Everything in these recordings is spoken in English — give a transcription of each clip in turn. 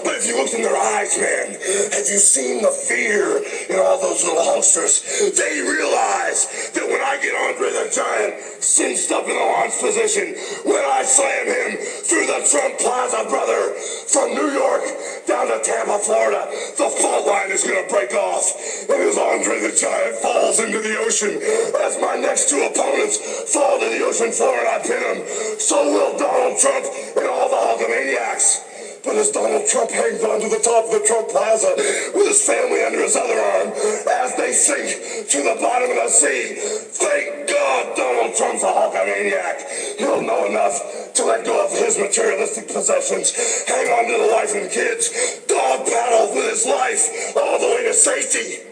But if you looked in their eyes, man, have you seen the fear in all those little hunksters? They realize that when I get Andre the Giant cinched up in the launch position, when I slam him through the Trump Plaza, brother, from New York down to Tampa, Florida, the fault line is going to break off. And as Andre the Giant falls into the ocean, as my next two opponents fall to the ocean floor and I pin them, so will Donald Trump and all the Hulkamaniacs. But as Donald Trump hangs onto the top of the Trump Plaza with his family under his other arm, as they sink to the bottom of the sea, thank God Donald Trump's a Hulkamaniac. He'll know enough to let go of his materialistic possessions, hang on to the wife and kids, dog paddle with his life all the way to safety.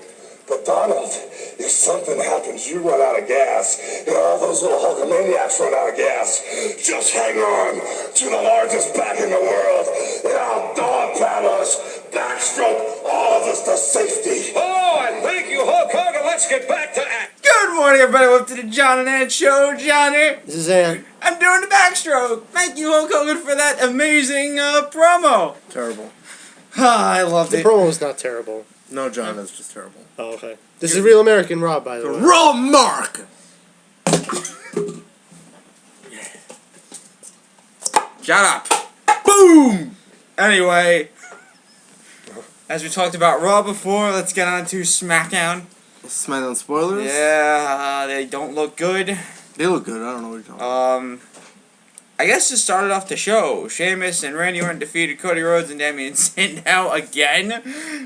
But Donald, if something happens, you run out of gas, and all those little Hulkamaniacs run out of gas, just hang on to the largest back in the world, and I'll dog paddle us, backstroke all of us to safety. Oh, and thank you, Hulk Hogan. Let's get back to act. Good morning, everybody. Welcome to the John and Ant Show. Johnny. This is Ant. I'm doing the backstroke. Thank you, Hulk Hogan, for that amazing promo. Terrible. I loved The it. promo was not terrible. No, John, it's just terrible. Oh, okay. This is Real American Rob, by the way. Raw Mark! Shut up. Boom! Anyway, as we talked about Raw before, let's get on to SmackDown. Smackdown spoilers? Yeah, they don't look good. They look good, I don't know what you're talking about. I guess to start off the show, Sheamus and Randy Orton defeated Cody Rhodes and Damian Sandow again.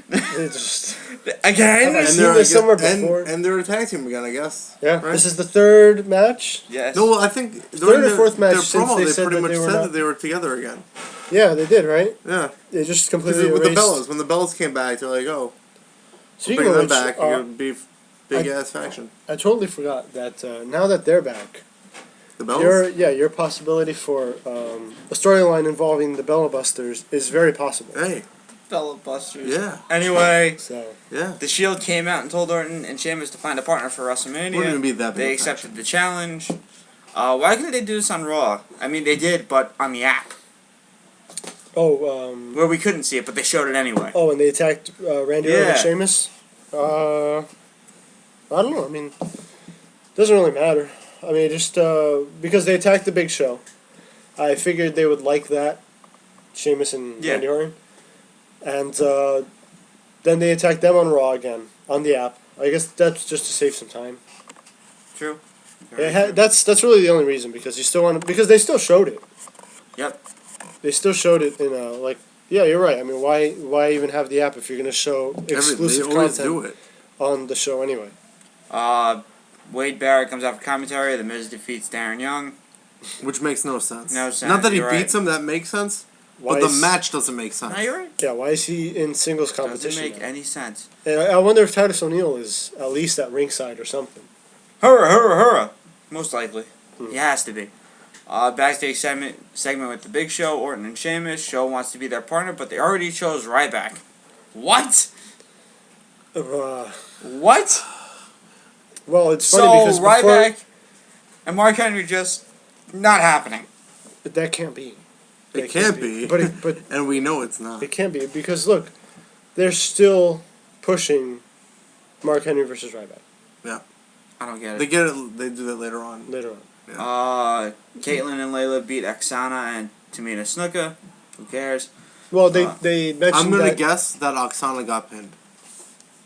They just... Again? I've seen this somewhere before. And they're a tag team again, I guess. Yeah. Right? This is the third match. Yes. No, well, I think Third or fourth match their since promo, they they said pretty that much they were said not- that they were together again. Yeah, they did, right? Yeah. They just Because completely with the erased... Bellas, when the Bellas came back, they're like, oh, Speaking bring of them which, back, you're going to be big-ass faction. I totally forgot that now that they're back, The Bellas? your possibility for a storyline involving the Bella Busters is very possible. Hey, Bella Busters. yeah, Anyway, So, yeah. the Shield came out and told Orton and Sheamus to find a partner for WrestleMania. Wouldn't even be that big They a accepted faction. the challenge. Why couldn't they do this on Raw? I mean, they did, but on the app, where we couldn't see it, but they showed it anyway. and they attacked Randy Orton Yeah. and Sheamus? I don't know. I mean, doesn't really matter. I mean, just because they attacked the Big Show, I figured they would like that, Sheamus and Yeah. Randy Orton, and then they attacked them on Raw again on the app. I guess that's just to save some time. True. That's really the only reason, because you still want to, because they still showed it. Yep. They still showed it in a yeah, you're right. I mean, why even have the app if you're gonna show exclusive They always content do it. on the show anyway? Wade Barrett comes out for commentary. The Miz defeats Darren Young. Which makes no sense. No sense, Not that he you're right. beats him, that makes sense. Why But the is- match doesn't make sense. No, you're right. Yeah, why is he in singles competition? Doesn't make now? any sense. And I wonder if Titus O'Neil is at least at ringside or something. Hurrah, hurrah, hurrah. Most likely. He has to be. Backstage segment with the Big Show, Orton and Sheamus. Show wants to be their partner, but they already chose Ryback. What? What? Well, it's funny So because Ryback and Mark Henry just not happening. that can't be. It can't be. But And we know it's not. it can't be because look, they're still pushing Mark Henry versus Ryback I don't get it. They get it. They do that later on. later on. Caitlyn and Layla beat Oksana and Tamina Snuka. Who cares? Well, they mentioned I'm gonna that. guess that Oksana got pinned.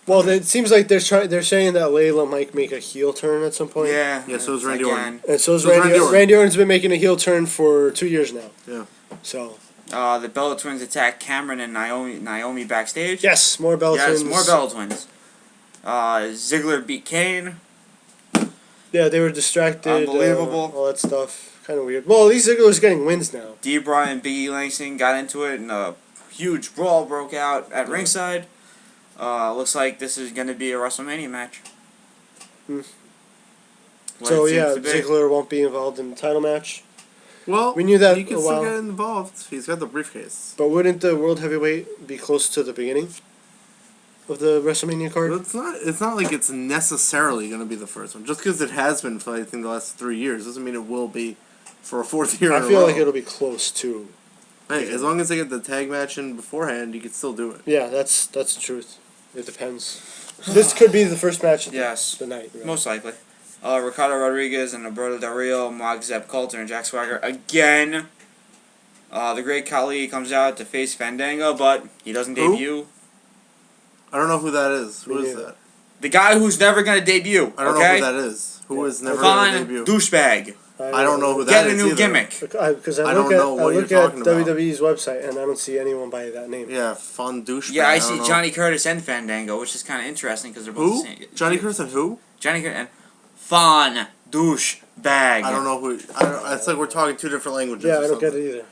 Well, it seems like they're saying that Layla might make a heel turn at some point. Yeah. Yeah, so is it's Randy Orton. And so is So is Randy Randy Orton. Orton. Randy Orton's been making a heel turn for 2 years now. Yeah. So. The Bella Twins attack Cameron and Naomi backstage. Yes, more Bella Yes, Twins. more Bella Twins. Ziggler beat Kane. Yeah, they were distracted. Unbelievable. All that stuff. Kind of weird. Well, at least Ziggler's getting wins now. Debray and Big E Langston got into it, and a huge brawl broke out at ringside. Looks like this is going to be a WrestleMania match. What So it seems yeah, to be. Ziggler won't be involved in the title match. Well, We knew that he can a still while. get involved. He's got the briefcase. But wouldn't the World Heavyweight be close to the beginning of the WrestleMania card? But it's not like it's necessarily going to be the first one. Just because it has been for I think the last 3 years doesn't mean it will be for a fourth year. I in a feel row. like it'll be close to. Hey, as long as they get the tag match in beforehand, you can still do it. Yeah, that's the truth. It depends. This could be the first match of Yes. the night. Really. Most likely. Ricardo Rodriguez and Alberto Del Rio, Mock Zeb Coulter, and Jack Swagger again. The Great Khali comes out to face Fandango, but he doesn't Who? debut. I don't know who that is. Who Me is neither. that? The guy who's never going to debut. I don't okay? know who that is. Who is never Fine going to debut? douchebag. I don't know who that Get a is new either. gimmick. Because I I look don't at know what you're talking about. WWE's website and I don't see anyone by that name. Yeah, fun douchebag. Yeah, I don't see know. Johnny Curtis and Fandango, which is kind of interesting because they're both Who? the same. Johnny Curtis and who? Johnny Curtis and Fun douchebag. I don't know who. I don't. It's like we're talking two different languages. Yeah, or I don't get something. it either.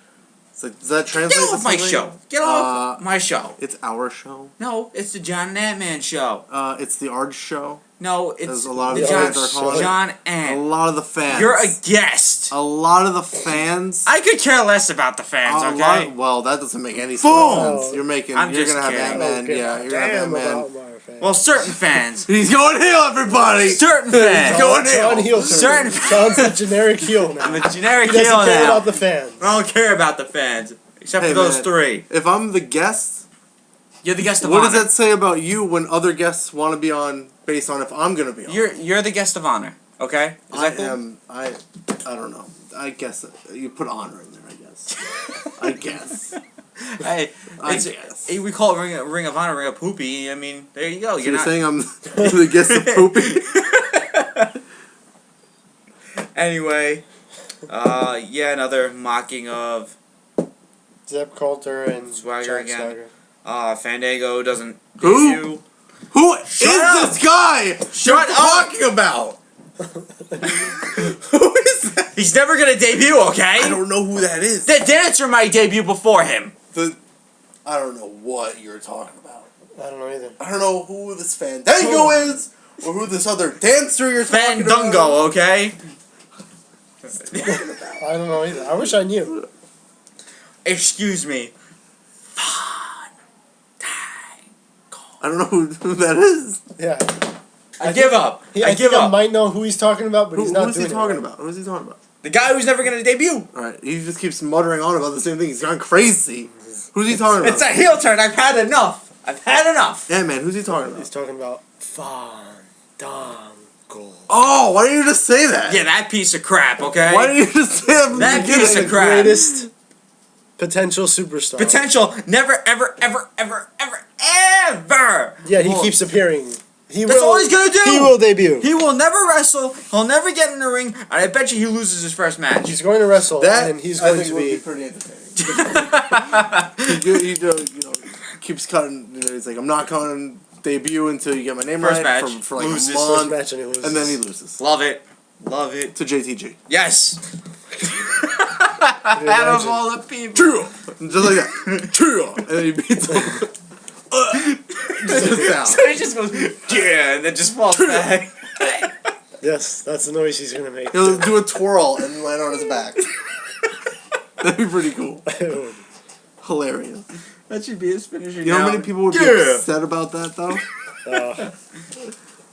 It's like, does that translate? Get to off my something? show. Get off my show. It's our show. No, it's the John and Ant-Man show. It's the Arge show. No, it's As a lot of the the John, fans are calling it. John A and. lot of the fans. You're a guest. A lot of the fans. I could care less about the fans, A okay? lot, well, that doesn't make any Boom! sense. You're making. I'm you're just gonna have kidding. Ant-Man. Yeah, you're gonna have Damn Ant-Man. about my fans. Well, certain fans. He's going heel, everybody. Certain fans. Going John heel. heel. Certain John's a generic heel now. I'm a generic He doesn't heel care now. about the fans. I don't care about the fans. Except Hey, for those man. three. If I'm the guest, You're the guest of what honor. does that say about you when other guests want to be on based on if I'm gonna be on? You're the guest of honor, okay? Is I that cool? am. I don't know. I guess you put honor in there. I guess. I guess. Hey, I it's, guess. we call it ring of honor, ring of poopy. I mean, there you go. So you're not saying I'm the guest of poopy? Anyway, yeah, another mocking of Zeb Coulter and Swagger Jack again. Swagger. Fandango doesn't Who? debut. Who is up! this guy? Shut you're up! talking about? Who is that? He's never gonna debut, okay? I don't know who that is. The dancer might debut before him. I don't know what you're talking about. I don't know either. I don't know who this Fandango is, or who this other dancer you're talking about. Fandango, okay? I don't know either. I wish I knew. Excuse me. I don't know who that is. Yeah. I give up. I give think I up. might know who he's talking about, but he's not Who is doing he talking it. about? Who is he talking about? The guy who's never gonna debut. Alright, he just keeps muttering on about the same thing. He's gone crazy. Who's he talking about? It's a heel turn. I've had enough. I've had enough. Yeah, man, who's he talking He's about? talking about Fandango. Oh, why didn't you just say that? Yeah, that piece of crap, okay? Why didn't you just say that from That the beginning? piece of The crap. greatest potential superstar. Potential. Never, ever, ever, ever, ever, ever. Yeah, he will- keeps appearing. That's all he's gonna do. He will debut. He will never wrestle. He'll never get in the ring. And I bet you he loses his first match. He's going to wrestle, That and he's I going think to would be. pretty entertaining. he keeps cutting. He's like, I'm not going to debut until you get my name First right match, for like loses. a First month, match, and he loses. and then he loses Love it. Love it. to JTG. Yes. Can you Out of imagine? all the people. True, just like that. True, and then he beats him. Just down. So he just goes, yeah, and then just falls back. Yes, that's the noise he's going to make. He'll do a twirl and land on his back. That'd be pretty cool. Hilarious. That should be his finisher. You know how many people would be Yeah. upset about that though?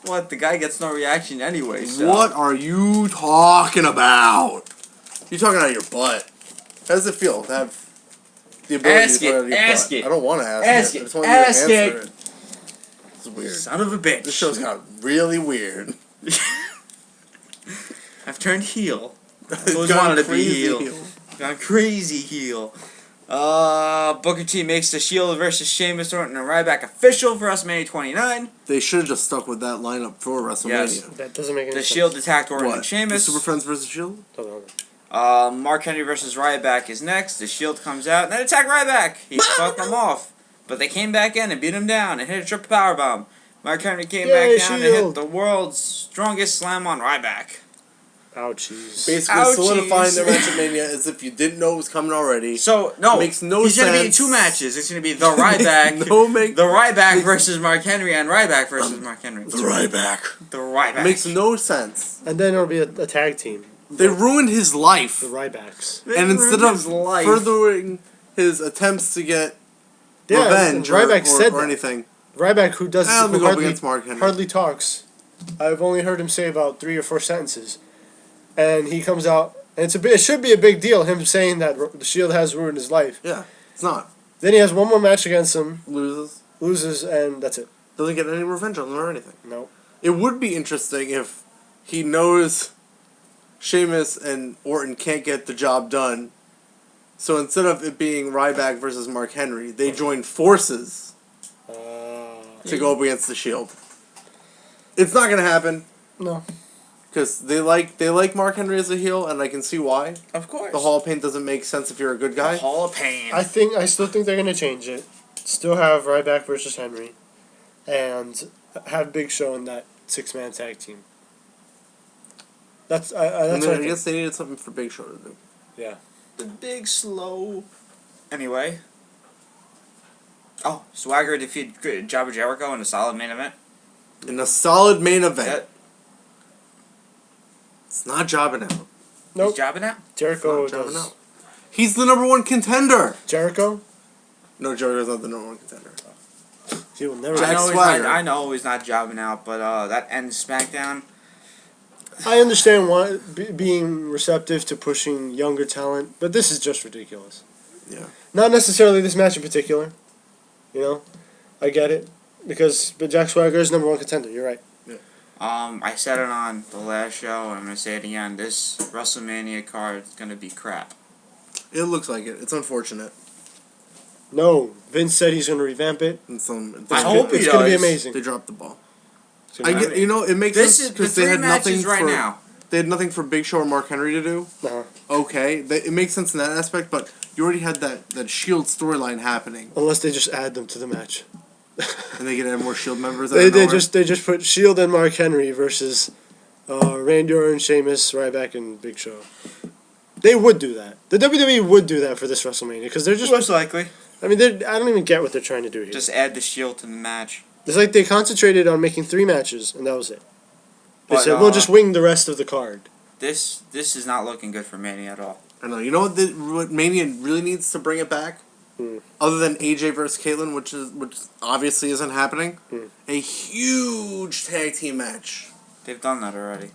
What? The guy gets no reaction anyway. So. What are you talking about? You're talking out of your butt. How does it feel to have the ability Ask to talk out it, of your ask butt? it. I don't want to ask, Ask it. it, I just want ask you to it. answer it. It's weird. Son of a bitch. This show's got really weird. I've turned heel. I've It's always gone wanted to be crazy heel. Gone crazy heel. Booker T makes the Shield versus Sheamus, Orton, and Ryback official for WrestleMania 29. They should have just stuck with that lineup for WrestleMania. Yes. That doesn't make any The sense. Shield attacked Orton What? and The Sheamus. Super Friends versus Shield? Hold on. Mark Henry versus Ryback is next. The Shield comes out and then attack Ryback. He fucked them off. But they came back in and beat him down and hit a triple powerbomb. Mark Henry came Yay, back down and Shield. hit the world's strongest slam on Ryback. Ouchies. Basically Ouchies. solidifying the WrestleMania as if you didn't know it was coming already. So, no. Makes no he's going to be in sense. 2 matches. It's going to be the Ryback. The Ryback versus Mark Henry and Ryback versus Mark Henry. The Ryback. The Ryback. Makes no sense. And then it'll be a tag team. They ruined his life. The Rybacks. They And instead ruined of his life. furthering his attempts to get Yeah, revenge Ryback or, said or that. anything, Ryback, who does let me who go up against Mark Henry. hardly talks. I've only heard him say about 3 or 4 sentences. And he comes out And it should be a big deal, him saying that the Shield has ruined his life. Yeah, it's not. Then he has one more match against him, Loses, and that's it. doesn't get any revenge on them or anything. No. It would be interesting if he knows Sheamus and Orton can't get the job done, so instead of it being Ryback versus Mark Henry, they join forces to go up against the Shield. It's not gonna happen. No. Because they like Mark Henry as a heel, and I can see why. Of course. The Hall of Pain doesn't make sense if you're a good guy. The Hall of Pain. I still think they're gonna change it. Still have Ryback versus Henry, and have Big Show in that 6-man tag team. That's And what then I I think. guess they needed something for Big Show to do. Yeah. The big slow. Anyway. Oh, Swagger defeated Jabba Jericho in a solid main event. In a solid main event. That, It's not jobbing out. Nope. He's jabbing out? Jericho It's not jobbing does. out. He's the number one contender. Jericho? No, Jericho's not the number one contender. He will never. Jack I know, Swagger. I know he's not jobbing out, but that ends SmackDown. I understand being receptive to pushing younger talent, but this is just ridiculous. Yeah. Not necessarily this match in particular. You know, I get it but Jack Swagger is number one contender. You're right. I said it on the last show, and I'm gonna say it again. This WrestleMania card is gonna be crap. It looks like it. It's unfortunate. No, Vince said he's going to revamp it. And I hope he It's going to be does. amazing. They dropped the ball. It's gonna be- It makes This sense is the because they three had nothing matches right for now. they had nothing for Big Show or Mark Henry to do. Uh-huh. Okay, it makes sense in that aspect, but you already had that Shield storyline happening, Unless they just add them to the match. and they can add more Shield members. They just put Shield and Mark Henry versus Randy Orton, Sheamus, Ryback, and Big Show. They would do that. The WWE would do that for this WrestleMania because they're just. Most likely. I mean, I don't even get what they're trying to do here. Just add the Shield to the match. It's like they concentrated on making 3 matches, and that was it. They But, said, we'll just wing the rest of the card. This is not looking good for Mania at all. I know. You know what Mania really needs to bring it back, other than AJ versus Caitlyn, which obviously isn't happening. A huge tag team match They've done that already.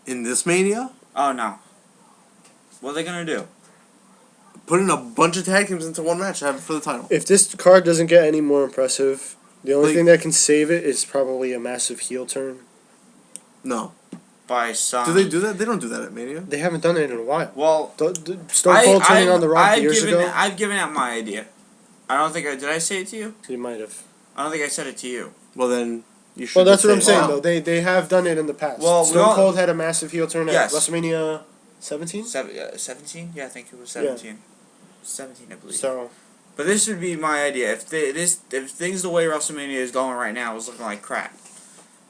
in this Mania. Oh no. What are they gonna do? Putting a bunch of tag teams into one match, have it for the title. If this card doesn't get any more impressive, the only Like- thing that can save it is probably a massive heel turn. No. By some. Do they do that? They don't do that at Mania. They haven't done it in a while. Well, Stone Cold turning on The Rock I've years given, ago. I've given out my idea. I don't think did I say it to you? You might have. I don't think I said it to you. Well, then you should. Well, that's what I'm say saying, Wow. though. They have done it in the past. Well, we Stone all- Cold had a massive heel turn at Yes. WrestleMania 17? 17? Yeah, I think it was 17. 17, I believe. So, But this would be my idea. If things the way WrestleMania is going right now is looking like crap,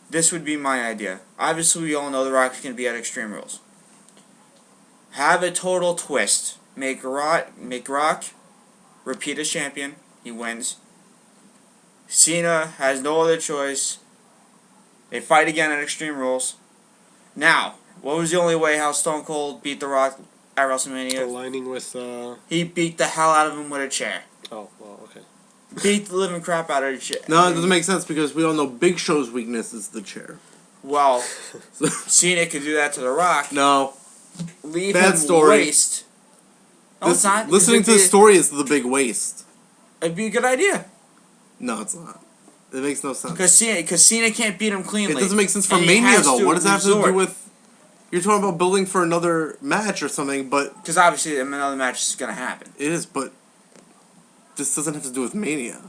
this would be my idea. Obviously, we all know The Rock's going to be at Extreme Rules. Have a total twist. Make Rock repeat as champion. He wins. Cena has no other choice. They fight again at Extreme Rules. Now, what was the only way how Stone Cold beat The Rock at WrestleMania? aligning with. He beat the hell out of him with a chair. Oh, well, okay. Beat the living crap out of the chair. No, it doesn't make sense because we all know Big Show's weakness is the chair. Well, Cena could do that to The Rock. No. Leave Bad him story. waste. No, it's not. Listening to the story is the big waste. It'd be a good idea. No, it's not. It makes no sense. Because Cena can't beat him cleanly. It doesn't make sense for And he Mania, has though. to What does that have to do resort. with... You're talking about building for another match or something, but... Because obviously another match is going to happen. It is, but... This doesn't have to do with Mania.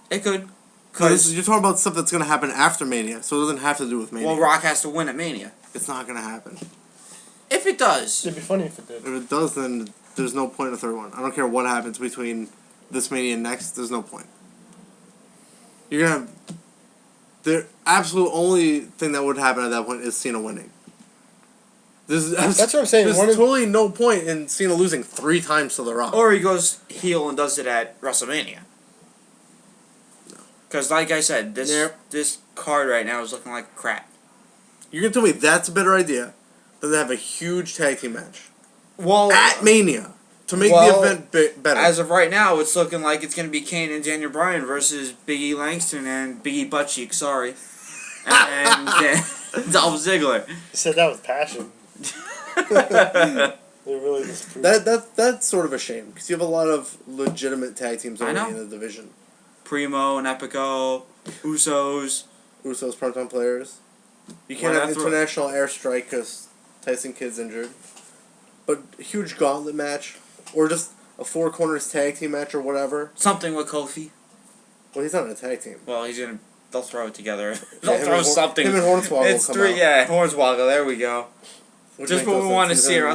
It could. No, Because, you're talking about stuff that's going to happen after Mania, so it doesn't have to do with Mania. well, Rock has to win at Mania. It's not going to happen. If it does. It'd be funny if it did. If it does, then there's no point in a third one. I don't care what happens between this Mania and next, there's no point. You're going to have... The absolute only thing that would happen at that point is Cena winning. That's what I'm saying. There's One of- totally no point in Cena losing 3 times to The Rock. Or he goes heel and does it at WrestleMania. Because, like I said, this card right now is looking like crap. You're going to tell me that's a better idea than to have a huge tag team match Well, at Mania to make well, the event better. as of right now, it's looking like it's going to be Kane and Daniel Bryan versus Big E Langston and Big E Buttcheek, sorry. And Dolph Ziggler. You said that with passion. They really disapproved. That's sort of a shame because you have a lot of legitimate tag teams I already know. in the division. Primo and Epico, Usos. Usos primetime players. You can't Why have not throw- international airstrike because Tyson Kidd's injured. But a huge gauntlet match, or just a four corners tag team match or whatever. Something with Kofi. Well, he's not in a tag team. Well, they'll throw it together. Yeah, They'll him throw and something. Him and Hornswoggle It's will come three, out. yeah, Hornswoggle, there we go. Which Just makes what no we want to sense. see at He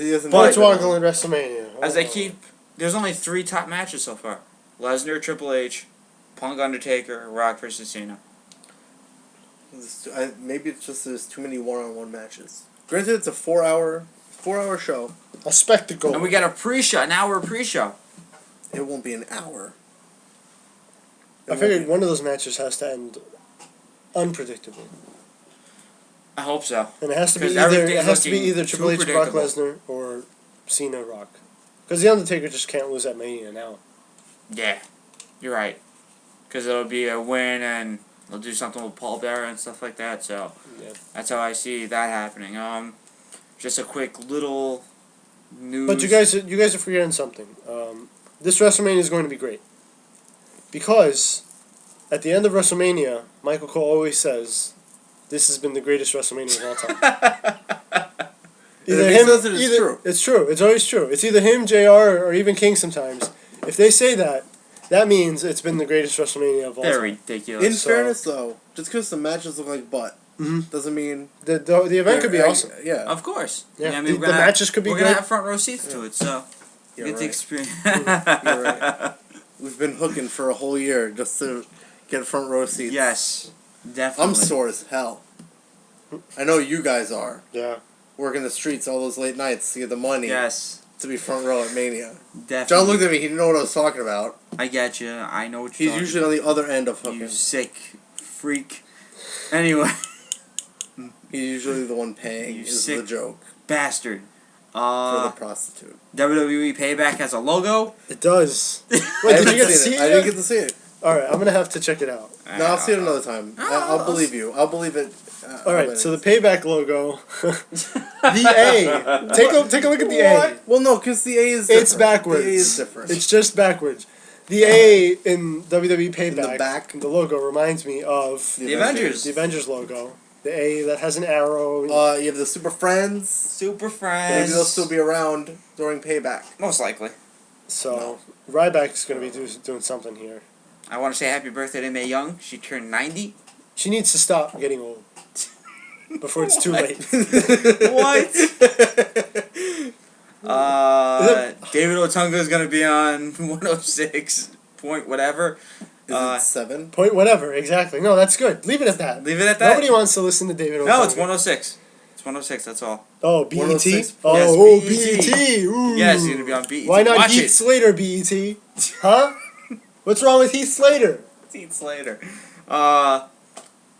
WrestleMania. doesn't But- do it. Hornswoggle in WrestleMania. As they there's only 3 top matches so far. Lesnar, Triple H, Punk, Undertaker, Rock versus Cena. Maybe it's just there's too many one-on-one matches. Granted, it's a 4-hour show. A spectacle. And we got a pre-show, an hour pre-show. It won't be an hour. I figured one of those matches has to end unpredictably, I hope so. and it has to be 'Cause either everything's Triple looking H, too Brock predictable. Lesnar, or Cena, Rock. Because the Undertaker just can't lose at Mania now. Yeah, you're right. Because it'll be a win and they'll do something with Paul Bearer and stuff like that. So Yeah. that's how I see that happening. Just a quick little news. But you guys are forgetting something. This WrestleMania is going to be great. Because at the end of WrestleMania, Michael Cole always says, "This has been the greatest WrestleMania of all time." If he says it, it's true. It's true. It's always true. It's either him, JR, or even King sometimes. If they say that, that means it's been the greatest WrestleMania of all They're time. ridiculous. In So- fairness, though, just because the matches look like butt Mhm. doesn't mean The event could be they're- awesome. Yeah, Of course. Yeah. I mean, The we're gonna matches could be We're gonna good. have front row seats to it, so you're get the right. experience. You're right. We've been hooking for a whole year just to get front row seats. Yes, definitely. I'm sore as hell. I know you guys are. Yeah. Working the streets all those late nights to get the money Yes, to be front row at Mania. definitely. John looked at me, he didn't know what I was talking about. I get you. I know what He's you're talking usually on the other end of hooking. You sick freak. Anyway, He's usually the one paying, You is sick the joke bastard. for the prostitute. WWE Payback has a logo. It does. Wait, I did you haven't get to seen see I it? didn't get to see it. Alright, I'm gonna have to check it out. No, I'll see it another time. I'll I'll believe you. I'll believe it. Alright, so the payback logo. The A. Take a look at the A. Well, no, because the A is different. It's backwards. The A is different. It's just backwards. The A in WWE Payback, the back? the logo reminds me of The Avengers. the Avengers logo. The A that has an arrow. You have the Super Friends. Super Maybe Friends. they'll still be around during Payback. Most likely. So Ryback's gonna be doing something here. I want to say happy birthday to Mae Young. She turned 90. She needs to stop getting old before it's too late. What? David Otunga is gonna be on 106 point whatever. Is it 7? Point whatever, exactly. No, that's good. Leave it at that. Leave it at that. Nobody wants to listen to David Otunga. No, it's 106. It's 106. That's all. Oh, BET? 106. Oh, Yes, BET. Ooh. Yes, he's gonna be on BET. Why not Watch Heath it. Slater, BET? Huh? What's wrong with Heath Slater? Heath Slater.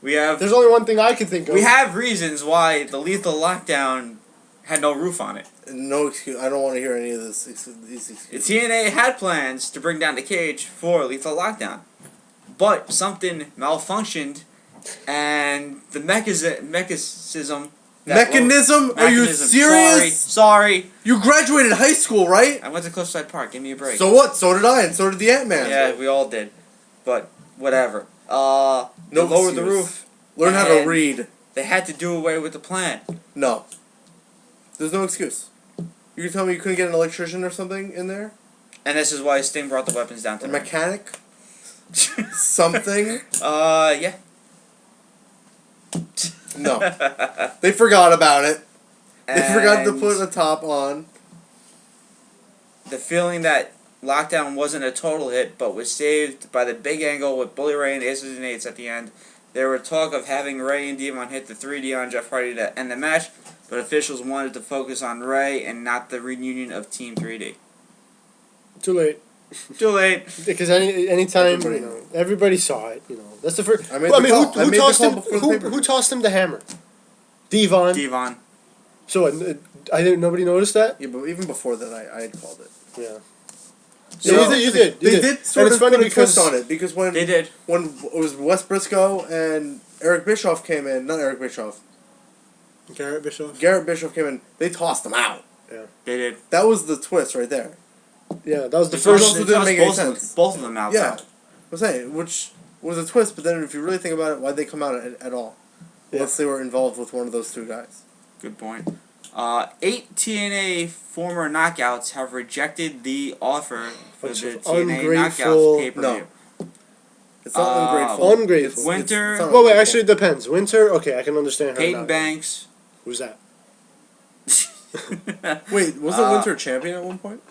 We have There's only one thing I can think of. we have reasons why the Lethal Lockdown had no roof on it. No excuse. I don't want to hear any of this. These excuses. The TNA had plans to bring down the cage for Lethal Lockdown, but something malfunctioned, and the mechanism. Mechanism? Are you serious? Sorry. You graduated high school, right? I went to Cliffside Park. Give me a break. So what? So did I, and so did the Ant-Man. Yeah, we all did, but whatever. They No lowered the excuse. roof. Learn how to And read. They had to do away with the plan. No. There's no excuse. You can tell me you couldn't get an electrician or something in there? And this is why Sting brought the weapons down to A the mechanic? Something? yeah. No. They forgot about it. They forgot to And put a top on. the feeling that Lockdown wasn't a total hit, but was saved by the big angle with Bully Ray and Aces and Eights at the end. There were talk of having Ray and Devon hit the 3D on Jeff Hardy to end the match, but officials wanted to focus on Ray and not the reunion of Team 3D. Too late. Too late. Because anytime Everybody everybody saw it, That's the first. I made Well, the who, call. I who made the tossed call him? before the Who, pay-per-view. who tossed him the hammer? Devon. Devon. So I didn't. Nobody noticed that. Yeah, but even before that, I had called it. Yeah. So- Yeah, you did. They did sort And it's of funny put a because twist on it because when They did. it was Wes Briscoe and Eric Bischoff came in, not Eric Bischoff, Garrett Bischoff. Garrett Bischoff came in, they tossed him out. They did. That was the twist right there. Yeah, that was the It first. also didn't make any both sense. both of them out. Yeah, though. I'm saying, which was a twist, but then if you really think about it, why'd they come out at all? Unless they were involved with one of those two guys. Good point. 8 TNA former knockouts have rejected the offer for Bunch the of TNA ungrateful- knockouts pay-per-view. It's not ungrateful. Ungrateful. Winter- It's not Well, wait, ungrateful. actually, it depends. Winter, okay, I can understand her. Peyton not. Banks. Who's that? Wait, wasn't Winter champion at one point?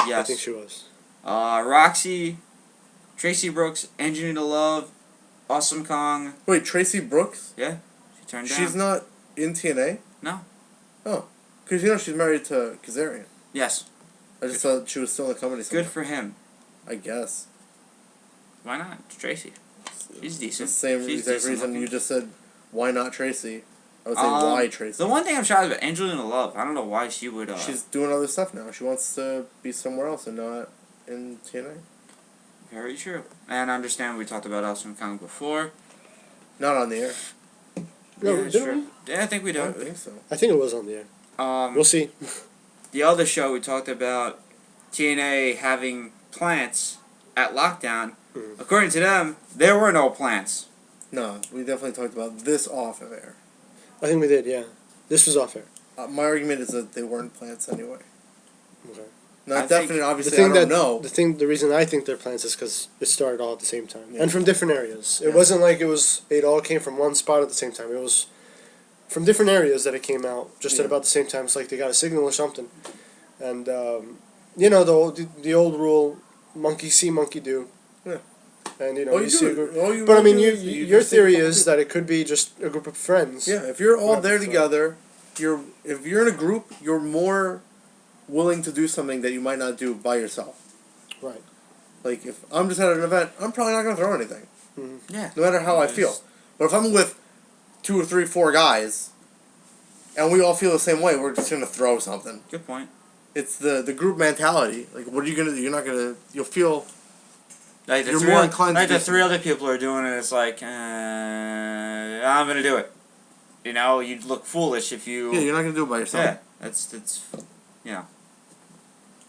Yes. I think she was. Roxy, Tracy Brooks, Angelina Love, Awesome Kong. Wait, Tracy Brooks? She turned down. She's not in TNA? No. Oh. Because, she's married to Kazarian. Yes. I just thought she was still in the company somewhere. Good for him. I guess. Why not? It's Tracy. She's It's the decent. same She's exact decent reason looking. you just said, why not Tracy? I would say, why Tracy? The one thing I'm shocked about, Angelina Love. I don't know why she would. She's doing other stuff now. She wants to be somewhere else and not in TNA. Very true. And I understand we talked about Awesome Kong before. Not on the air. No, yeah, it's didn't true. Yeah, I think we I don't do. think so. I think it was on the air. We'll see. The other show we talked about TNA having plants at Lockdown. Mhm. According to them, there were no plants. No, we definitely talked about this off of air. I think we did, yeah. This was off air. My argument is that they weren't plants anyway. Okay. Not I think definite, The obviously, I thing don't that know. the reason I think they're plants is because it started all at the same time Yeah. and from different areas. It Yeah. wasn't like it all came from one spot at the same time. It was from different areas that it came out just Yeah. at about the same time. It's like they got a signal or something, and the old rule: monkey see, monkey do. Yeah. And All you you see a do- group. all you But I really mean, do is your just see theory people is do. that it could be just a group of friends. Yeah, if you're all Yeah, there so- together, if you're in a group, you're more willing to do something that you might not do by yourself. Right. Like, if I'm just at an event, I'm probably not going to throw anything. Yeah. No matter how I feel. But if I'm with 2 or 3, 4 guys, and we all feel the same way, we're just going to throw something. Good point. It's the group mentality. Like, what are you going to do? You're not going to... You'll feel... Like the You're three more oth- inclined like to the do three other people are doing it. It's like, I'm gonna do it. You know, you'd look foolish if you. Yeah, you're not going to do it by yourself. Yeah, that's you know.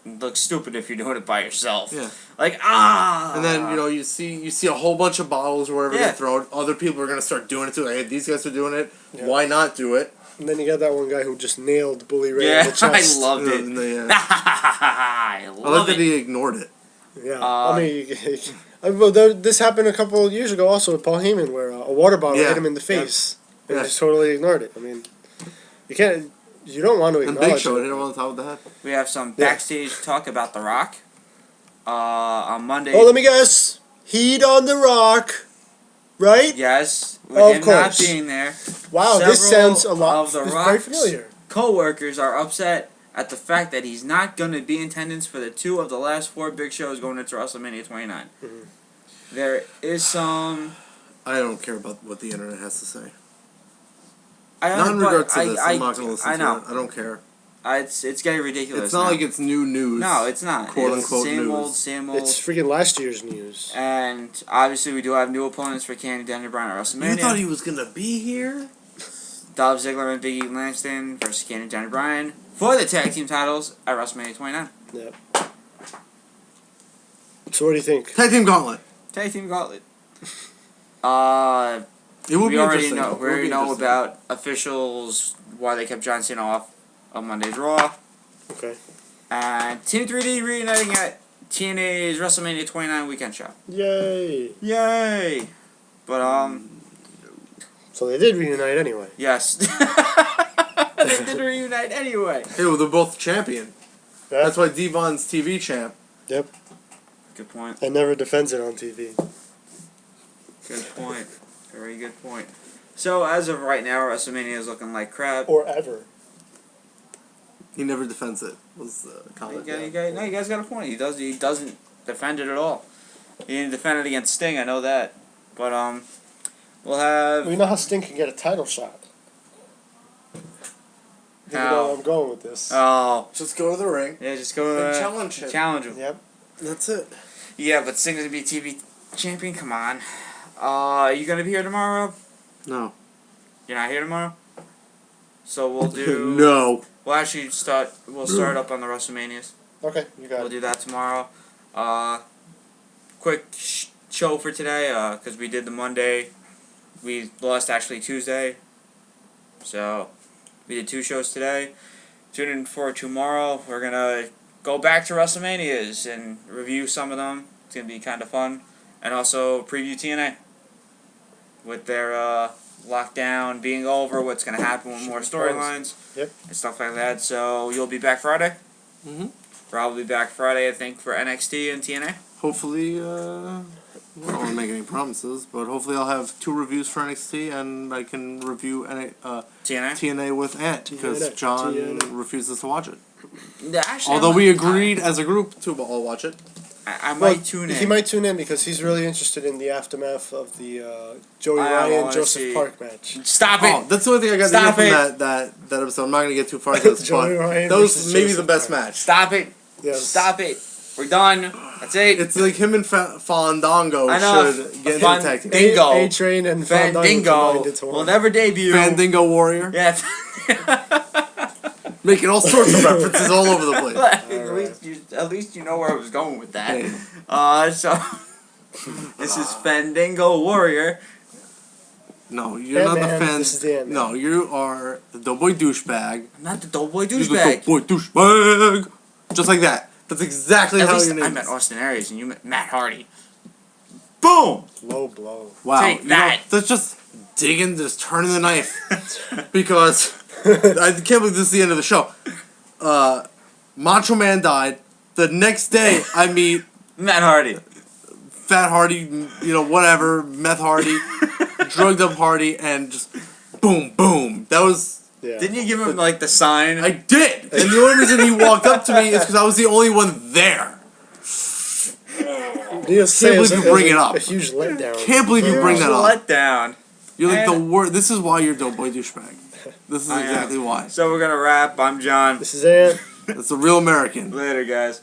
You look stupid if you're doing it by yourself. Yeah. Like And then, you see a whole bunch of bottles or whatever Yeah. get thrown. Other people are going to start doing it too. Like, hey, these guys are doing it. Yeah. Why not do it? And then you got that one guy who just nailed Bully Ray in Yeah, the chest. I loved it. And they, I I like love that it. he ignored it. Yeah, Uh, I mean, this happened a couple of years ago also with Paul Heyman, where a water bottle Yeah. hit him in the face, and Yeah. he just totally ignored it. I mean, you don't want to And acknowledge Big Show hit it. him on the top of the head. We have some Yeah. backstage talk about The Rock. On Monday. Oh, let me guess, Heat on the Rock, right? Yes, with Of him not course. being there. Wow, this Several sounds a lot of The very Rock's familiar. co-workers are upset at the fact that he's not going to be in attendance for the 2 of the last 4 big shows going into WrestleMania 29. Mhm. There is some. I don't care about what the internet has to say. I Not in but regards to I- this. I- I'm not going to listen I know. to it. I don't care. It's getting ridiculous. It's not now. like it's new news. No, it's not. Quote It's unquote same news. old, same old. It's freaking last year's news. And obviously, we do have new opponents for Kenny Daniel Bryan at WrestleMania. You thought he was going to be here? Dolph Ziggler and Big E Langston versus Kenny Daniel Bryan for the tag team titles at WrestleMania 29. Yep. So what do you think? Tag Team Gauntlet. Tag team gauntlet. It would We be already interesting. know. It We would already be know interesting. about officials why they kept John Cena off on Monday's Raw. Okay. And Team 3D reuniting at TNA's WrestleMania 29 weekend show. Yay! Yay! But So they did reunite anyway. yes, they did reunite anyway. Hey, well, they're both champion. Yeah. That's why Devon's TV champ. Yep. Good point. And never defends it on TV. Good point. Very good point. So as of right now, WrestleMania is looking like crap. Or ever. He never defends it. Was the comment. You guys got a point. He doesn't defend it at all. He didn't defend it against Sting. I know that. But we'll have. We know how Sting can get a title shot. You know How? where I'm going with this. Oh Just go to the ring. yeah, just go And challenge him. Challenge him. Yep. That's it. Yeah, but Sting's gonna be TV champion. Come on. You gonna be here tomorrow? No. You're not here tomorrow. So we'll do. No. We'll actually start. We'll start up on the WrestleManias. Okay, you got We'll it. do that tomorrow. Quick show for today, because we did the Monday. We lost actually Tuesday. So, we did 2 shows today. Tune in for tomorrow. We're going to go back to WrestleManias and review some of them. It's going to be kind of fun. And also preview TNA. With their lockdown being over, what's going to happen with more storylines. Yep. And stuff like that. So, you'll be back Friday? Mm-hmm. Probably back Friday, I think, for NXT and TNA. Hopefully, I don't want to make any promises, but hopefully I'll have 2 reviews for NXT and I can review TNA with Ant because John refuses to watch it. Actually, Although we agreed as a group to all watch it. I might tune in. He might tune in because he's really interested in the aftermath of the Joey I Ryan wanna Joseph see- Park match. Stop it! Oh, that's the only thing I got Stop to hear it. from that episode. I'm not going to get too far into this, Joey but Ryan that was versus maybe Joseph the best Park. match. Stop it! Yes. Stop it! We're done. That's it. It's like him and Fandango I know. should get into Fun- a tag team. Dingo. A-Train and Fandango Fandango combined into one. will never debut. Fandango Warrior. Yeah. Making all sorts of references all over the place. At least you know where I was going with that. Hey. So this is Fandango Warrior. No, you're not the Ant-Man, this is the Ant-Man. No, you are the Doughboy douchebag. I'm not the Doughboy You're the douchebag. Doughboy douchebag. Just like that. That's exactly At how least your name I met is. Austin Aries and you met Matt Hardy. Boom! Low blow. Wow. Take you know, that. that's just digging, just turning the knife. Because I can't believe this is the end of the show. Macho Man died. The next day, I meet Matt Hardy. Fat Hardy, whatever, Meth Hardy, drugged up Hardy, and just boom, boom. That was... Yeah. Didn't you give him like the sign? I did! And the only reason he walked up to me is because I was the only one there. Needless to Can't say, believe you bring it up. A huge letdown. Can't believe you bring that up. Let down. You're like the And- worst. This is why you're Doughboy douchebag. This is I am. exactly why. So we're gonna wrap. I'm John. This is Ant. That's a real American. Later, guys.